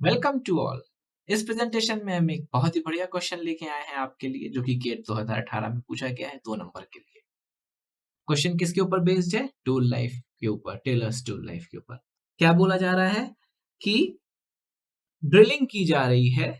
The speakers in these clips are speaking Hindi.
Welcome to all. इस प्रेजेंटेशन में हम एक बहुत ही बढ़िया क्वेश्चन लेके आए हैं आपके लिए, जो कि गेट 2018 में पूछा गया है 2 नंबर के लिए। क्वेश्चन किसके ऊपर बेस्ड है? टूल लाइफ के ऊपर, टेलर्स टूल लाइफ के ऊपर। क्या बोला जा रहा है कि ड्रिलिंग की जा रही है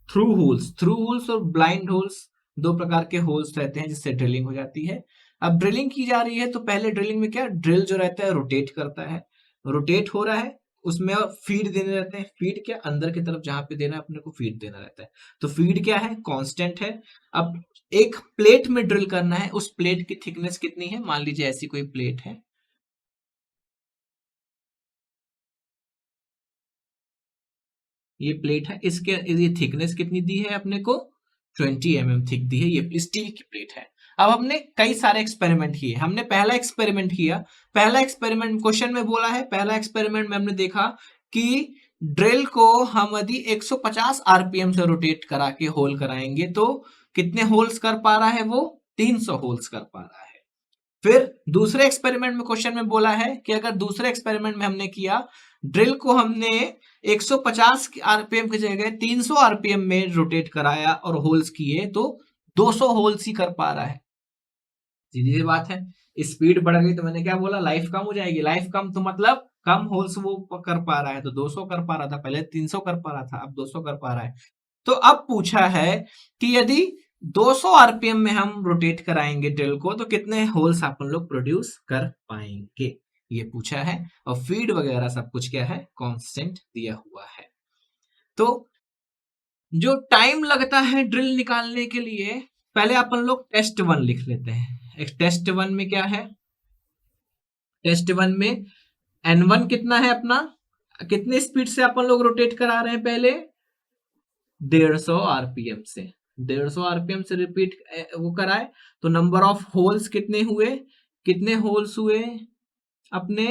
थ्रू होल्स और ब्लाइंड होल्स, दो प्रकार के होल्स रहते हैं जिससे ड्रिलिंग हो जाती है। अब ड्रिलिंग की जा रही है तो पहले ड्रिलिंग में क्या, ड्रिल जो रहता है रोटेट करता है, रोटेट हो रहा है, उसमें फीड देने रहते हैं। फीड क्या, अंदर की तरफ जहां पे देना है अपने को फीड देना रहता है। तो फीड क्या है, कांस्टेंट है। अब एक प्लेट में ड्रिल करना है, उस प्लेट की थिकनेस कितनी है? मान लीजिए ऐसी कोई प्लेट है, ये प्लेट है, इसके ये थिकनेस कितनी दी है अपने को? 20 mm थिक दी है। ये स्टील की प्लेट है। अब हमने कई सारे एक्सपेरिमेंट किए। हमने पहला एक्सपेरिमेंट किया, पहला एक्सपेरिमेंट क्वेश्चन में बोला है, पहला एक्सपेरिमेंट में हमने देखा कि ड्रिल को हम यदि 150 आरपीएम से रोटेट करा के होल कराएंगे तो कितने होल्स कर पा रहा है वो? 300 होल्स कर पा रहा है। फिर दूसरे एक्सपेरिमेंट में क्वेश्चन में बोला है कि अगर दूसरे एक्सपेरिमेंट में हमने किया, ड्रिल को हमने 150 आरपीएम की जगह 300 आरपीएम में रोटेट कराया और होल्स किए तो 200 होल्स ही कर पा रहा है। सीधी सी बात है, स्पीड बढ़ गई तो मैंने क्या बोला, लाइफ कम हो जाएगी। लाइफ कम तो मतलब कम होल्स वो कर पा रहा है। तो 200 कर पा रहा था, पहले 300 कर पा रहा था, अब 200 कर पा रहा है। तो अब पूछा है कि यदि 200 आरपीएम में हम रोटेट कराएंगे ड्रिल को तो कितने होल्स अपन लोग प्रोड्यूस कर पाएंगे, ये पूछा है। और फीड वगैरह सब कुछ क्या है, कांस्टेंट दिया हुआ है। तो जो टाइम लगता है ड्रिल निकालने के लिए, पहले अपन लोग टेस्ट 1 लिख लेते हैं। एक टेस्ट 1 में क्या है, टेस्ट 1 में N1 कितना है अपना, कितने स्पीड से अपन लोग रोटेट करा रहे हैं? पहले 150 आरपीएम से, 150 आरपीएम से रिपीट वो कराए तो नंबर ऑफ होल्स कितने हुए? कितने होल्स हुए अपने?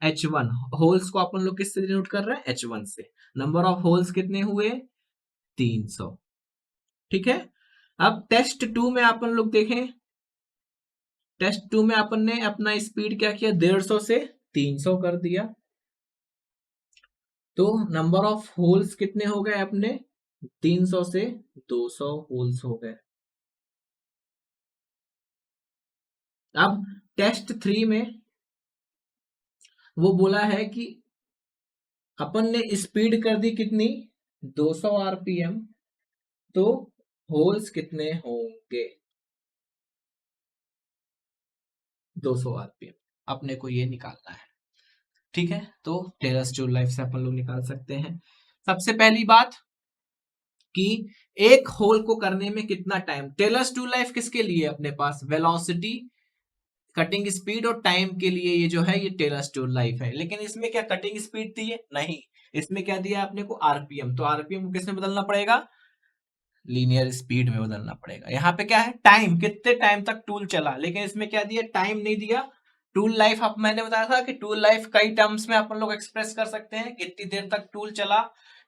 H1 होल्स को अपन लोग किससे डिनोट कर रहे हैं? H1 से। नंबर ऑफ होल्स कितने हुए? 300। ठीक है। अब टेस्ट 2 में अपन लोग देखें, टेस्ट 2 में अपन ने अपना स्पीड क्या किया, 150 से 300 कर दिया। तो नंबर ऑफ होल्स कितने हो गए अपने? 300 से 200 होल्स हो गए। अब टेस्ट 3 में वो बोला है कि अपन ने स्पीड कर दी कितनी? 200 आरपीएम। तो होल्स कितने होंगे? 200 आरपीएम अपने को ये निकालना है। ठीक है, तो टेलर्स टूल लाइफ से अपन लोग निकाल सकते हैं। सबसे पहली बात कि एक होल को करने में कितना टाइम, टेलर्स टूल लाइफ किसके लिए? अपने पास वेलोसिटी, कटिंग स्पीड और टाइम के लिए ये जो है ये टेलर्स टूल लाइफ है। लेकिन इसमें क्या कटिंग स्पीड दी है? नहीं। इसमें क्या दिया आपने को? आरपीएम। तो आरपीएम को किसमें बदलना पड़ेगा? लीनियर स्पीड में बदलना पड़ेगा। यहाँ पे क्या है, टाइम, कितने टाइम तक टूल चला। लेकिन इसमें क्या दिया? टाइम नहीं दिया। टूल लाइफ, अब मैंने बताया था कि टूल लाइफ कई टर्म्स में अपन लोग एक्सप्रेस कर सकते हैं। कितनी देर तक टूल चला,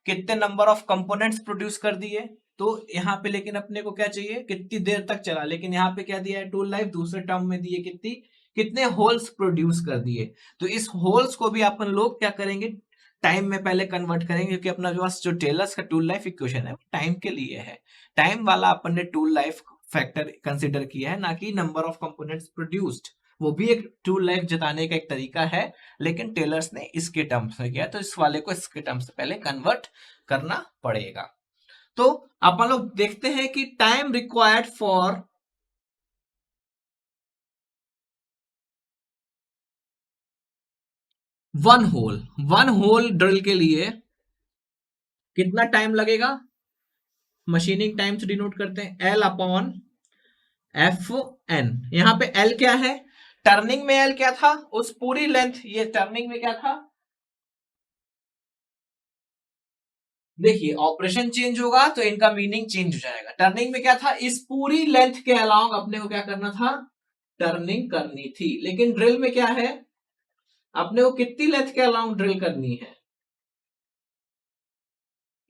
कितने नंबर ऑफ कंपोनेंट्स प्रोड्यूस कर दिए। तो यहाँ पे लेकिन अपने को क्या चाहिए, कितनी देर तक चला। लेकिन यहाँ पे क्या दिया है टूल लाइफ, दूसरे टर्म में दिए कितनी, कितने होल्स प्रोड्यूस कर दिए। तो इस होल्स को भी अपन लोग क्या करेंगे, टाइम में पहले कन्वर्ट करेंगे, क्योंकि अपना जो टेलर्स का टूल लाइफ इक्वेशन है वो टाइम के लिए है। टाइम वाला अपन ने टूल लाइफ फैक्टर कंसिडर किया है, ना कि नंबर ऑफ कंपोनेंट्स प्रोड्यूस्ड। वो भी एक टूल लाइफ जताने का एक तरीका है, लेकिन टेलर्स ने इसके टर्म्स में किया, तो इस वाले को इसके टर्म्स से पहले कन्वर्ट करना पड़ेगा। तो अपन लोग देखते हैं कि time required for one whole drill के लिए कितना टाइम लगेगा? मशीनिंग टाइम से डिनोट करते हैं L अपॉन एफ एन। यहां पे L क्या है? टर्निंग में L क्या था? उस पूरी लेंथ, ये टर्निंग में क्या था? देखिए ऑपरेशन चेंज होगा तो इनका मीनिंग चेंज हो जाएगा। टर्निंग में क्या था? इस पूरी लेंथ के अलाउंग अपने को क्या करना था? टर्निंग करनी थी। लेकिन ड्रिल में क्या है, अपने को कितनी लेंथ के अलाउंग ड्रिल करनी है?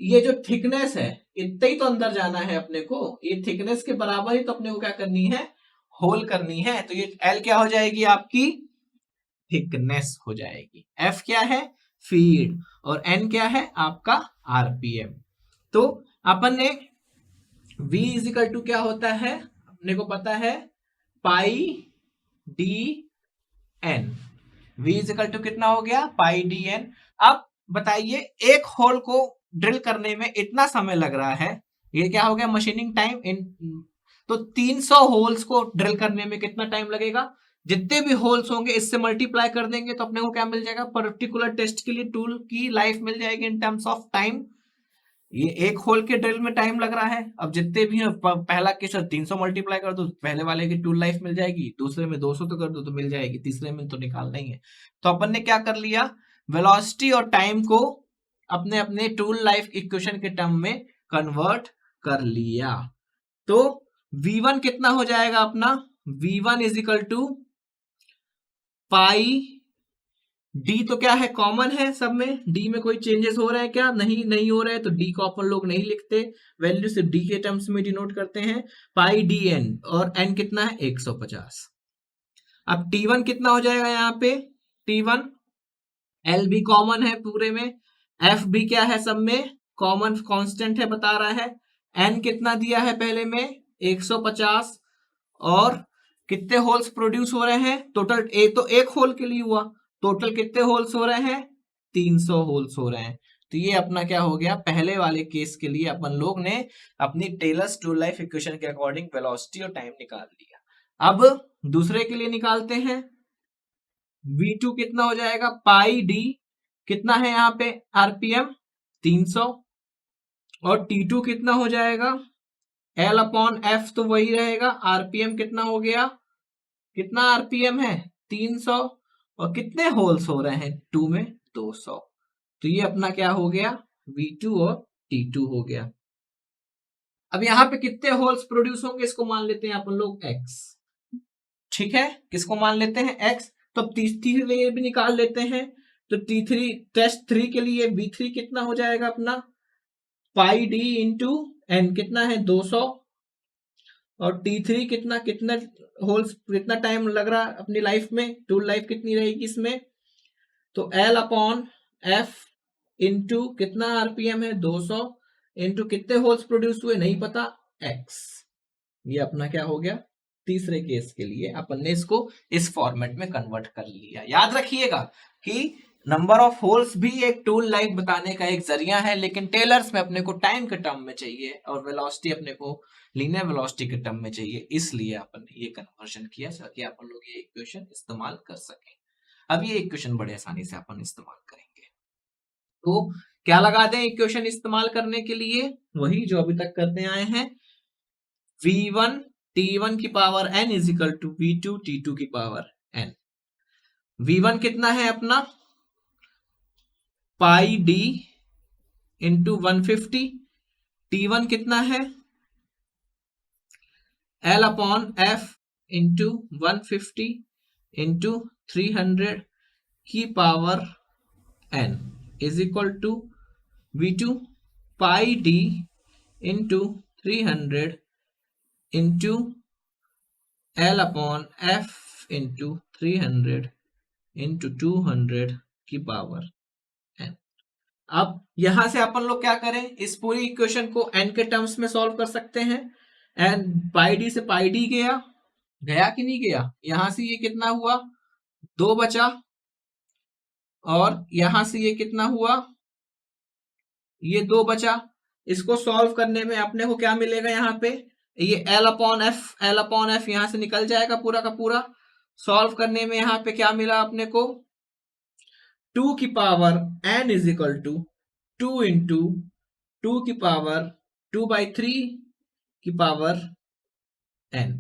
ये जो थिकनेस है इतना ही तो अंदर जाना है अपने को, ये थिकनेस के बराबर ही तो अपने को क्या करनी है? होल करनी है। तो ये L क्या हो जाएगी? आपकी थिकनेस हो जाएगी। F क्या है? फीड, और एन क्या है आपका आरपीएम। तो अपन ने v इजिकल टू क्या होता है, अपने को पता है pi d n. v is equal to कितना हो गया, पाई डी एन। अब बताइए एक होल को ड्रिल करने में इतना समय लग रहा है, ये क्या हो गया मशीनिंग टाइम इन, तो 300 होल्स को ड्रिल करने में कितना टाइम लगेगा, जितने भी होल्स होंगे इससे मल्टीप्लाई कर देंगे तो अपने को क्या मिल जाएगा, पर्टिकुलर टेस्ट के लिए टूल की लाइफ मिल जाएगी इन टर्म्स ऑफ टाइम। ये एक होल के ड्रिल में टाइम लग रहा है, अब जितने भी हैं पहला केस 300 मल्टीप्लाई कर दो पहले वाले की टूल लाइफ मिल जाएगी, दूसरे में 200 तो कर दो तो मिल जाएगी, तीसरे में तो निकालना ही है। तो अपन ने क्या कर लिया, वेलोसिटी और टाइम को अपने अपने टूल लाइफ इक्वेशन के टर्म में कन्वर्ट कर लिया। तो v1 कितना हो जाएगा अपना, v1 is equal to pi D, तो क्या है कॉमन है सब में, डी में कोई चेंजेस हो रहा है क्या, नहीं हो रहा है, तो डी को अपन लोग नहीं लिखते, वैल्यू सिर्फ डी के टर्म्स में डिनोट करते हैं, पाई डी एन, और एन कितना है 150। अब T1 कितना हो जाएगा यहाँ पे, T1 एल भी कॉमन है पूरे में, एफ भी क्या है सब में कॉमन कांस्टेंट है बता रहा है, एन कितना दिया है पहले में 150, और कितने होल्स प्रोड्यूस हो रहे हैं टोटल, तो एक होल के लिए हुआ, टोटल कितने होल्स हो रहे हैं 300 होल्स हो रहे हैं। तो ये अपना क्या हो गया, पहले वाले केस के लिए अपन लोग ने अपनी टेलर्स टूल लाइफ इक्वेशन के अकॉर्डिंग वेलोसिटी और टाइम निकाल लिया। अब दूसरे के लिए निकालते हैं, V2 कितना हो जाएगा, पाई डी कितना है यहाँ पे आरपीएम 300, और T2 कितना हो जाएगा L अपॉन एफ, तो वही रहेगा, आरपीएम कितना हो गया, कितना आरपीएम है 300, और कितने होल्स हो रहे हैं 2 में 200। तो ये अपना क्या हो गया V2 और T2 हो गया। अब यहाँ पे कितने होल्स प्रोड्यूस होंगे इसको मान लेते हैं अपन लोग x, ठीक है, किसको मान लेते हैं x। तो अब तीसरी के लिए भी निकाल लेते हैं, तो T3 टेस्ट 3 के लिए V3 कितना हो जाएगा अपना, पाई डी इंटू एन कितना है 200, और T3 कितना कितना होल्स कितना टाइम लग रहा है अपनी लाइफ में, टूल लाइफ कितनी रहेगी इसमें, तो L अपॉन एफ इंटू कितना आरपीएम है 200, इंटू कितने होल्स प्रोड्यूस हुए नहीं पता x। ये अपना क्या हो गया, तीसरे केस के लिए अपन ने इसको इस फॉर्मेट में कन्वर्ट कर लिया। याद रखिएगा कि नंबर ऑफ होल्स भी एक टूल लाइफ बताने का एक जरिया है, लेकिन टेलर्स में अपने को टाइम के टर्म में चाहिए और वेलोसिटी अपने को लीनियर वेलोसिटी के टर्म में चाहिए, इसलिए अपन ने ये कन्वर्जन किया ताकि अपन लोग ये इक्वेशन इस्तेमाल कर सकें। अब ये इक्वेशन बड़े आसानी से अपन इस्तेमाल करेंगे। तो क्या लगा दें इक्वेशन इस्तेमाल करने के लिए, वही जो अभी तक करते आए हैं, v1 t1 की power n is equal to v2 t2 की पावर n। v1 कितना है अपना पाई डी इंटू 150, t1 कितना है L upon f into 150 into 300 की power n is equal to v2 pi D into 300 into L upon f into 300 into 200 की पावर n। अब यहां से अपन लोग क्या करें, इस पूरी इक्वेशन को n के टर्म्स में सॉल्व कर सकते हैं। एन पाई डी से पाई डी गया कि नहीं गया, यहां से ये कितना हुआ 2 बचा, और यहां से ये कितना हुआ ये 2 बचा। इसको सॉल्व करने में अपने को क्या मिलेगा, यहाँ पे ये L अपॉन एफ यहां से निकल जाएगा पूरा का पूरा। सॉल्व करने में यहाँ पे क्या मिला अपने को 2 की power n is equal to 2 into 2 की पावर 2/3 की पावर n।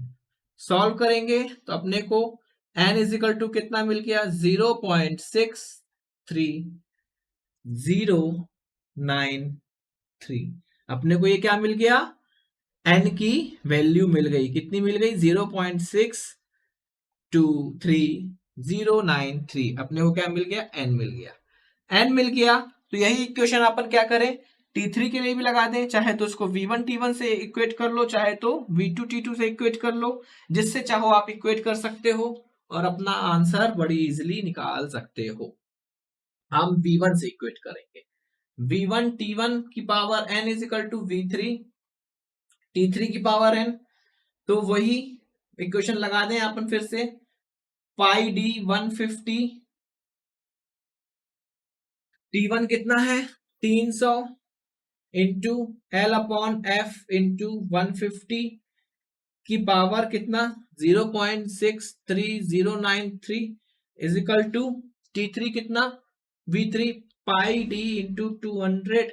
सॉल्व करेंगे तो अपने को n इज इक्वल टू कितना मिल गया 0.63093। अपने को ये क्या मिल गया, n की वैल्यू मिल गई, कितनी मिल गई 0.62393। अपने को क्या मिल गया, n मिल गया। n मिल गया तो यही इक्वेशन अपन क्या करें T3 के लिए भी लगा दें, चाहे तो उसको V1 T1 से इक्वेट कर लो, चाहे तो V2 T2 से इक्वेट कर लो, जिससे चाहो आप इक्वेट कर सकते हो और अपना आंसर बड़ी इजीली निकाल सकते हो। हम V1 से इक्वेट करेंगे। V1 T1 की power n is equal to V3 T3 की पावर n। तो वही इक्वेशन लगा दें अपन फिर से, पाई डी 150, T1 कितना है 300 into L upon f into 150 की पावर कितना 0.63093 इज इक्वल टू T3 कितना V3 पाई D into 200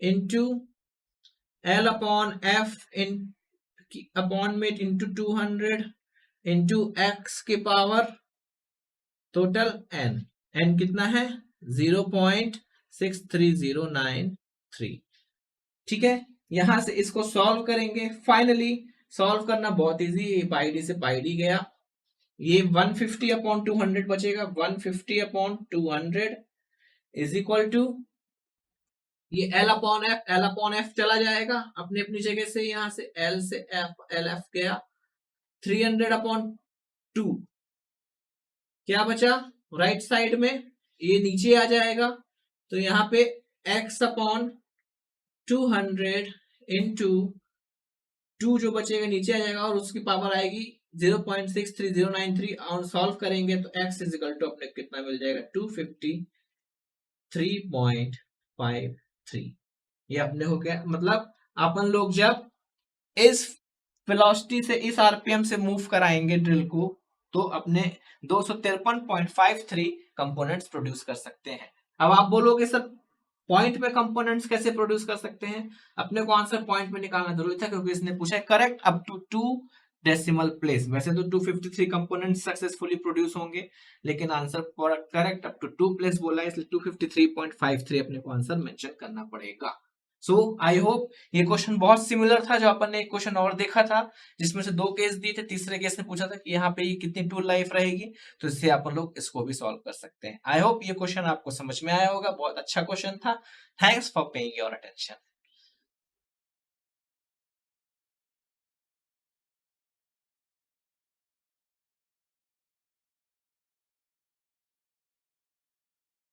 into L upon F इन अपॉन में इंटू 200 इंटू एक्स के पावर टोटल एन, एन कितना है 0.63093। ठीक है, यहां से इसको सॉल्व करेंगे। फाइनली सॉल्व करना बहुत इजी है, पाई डी से पाई डी गया, ये 150 अपॉन 200 बचेगा, 150 अपॉन 200 इज इक्वल टू ये एल अपॉन एफ चला जाएगा अपनी अपनी जगह से, यहां से एल से एल एफ गया, 300 अपॉन 2 क्या बचा राइट साइड में, ये नीचे आ जाएगा, तो यहाँ पे x अपॉन 200 इंटू 2 जो बचेगा नीचे आ जाएगा और उसकी पावर आएगी 0.63093 और सॉल्व करेंगे तो x इज इक्वल टू अपने कितना मिल जाएगा 253.53। ये अपने हो गया, मतलब अपन लोग जब इस वेलोसिटी से इस आरपीएम से मूव कराएंगे ड्रिल को तो अपने 253.53 कंपोनेंट्स प्रोड्यूस कर सकते हैं। अब आप बोलोगे सर पॉइंट में कंपोनेंट्स कैसे प्रोड्यूस कर सकते हैं, अपने को आंसर पॉइंट में निकालना जरूरी था क्योंकि इसने पूछा है correct up to 2 decimal place. वैसे तो 253 कंपोनेंट्स सक्सेसफुली प्रोड्यूस होंगे, लेकिन answer correct up to 2 place बोला है, इसलिए 253.53 अपने को आंसर मेंशन करना पड़ेगा। सो आई होप ये क्वेश्चन बहुत सिमिलर था, जो अपन ने एक क्वेश्चन और देखा था जिसमें से 2 केस दिए थे, तीसरे केस में पूछा था कि यहाँ पे ये कितनी टूल लाइफ रहेगी, तो इससे अपन लोग इसको भी सॉल्व कर सकते हैं। आई होप ये क्वेश्चन आपको समझ में आया होगा, बहुत अच्छा क्वेश्चन था। Thanks for paying your attention.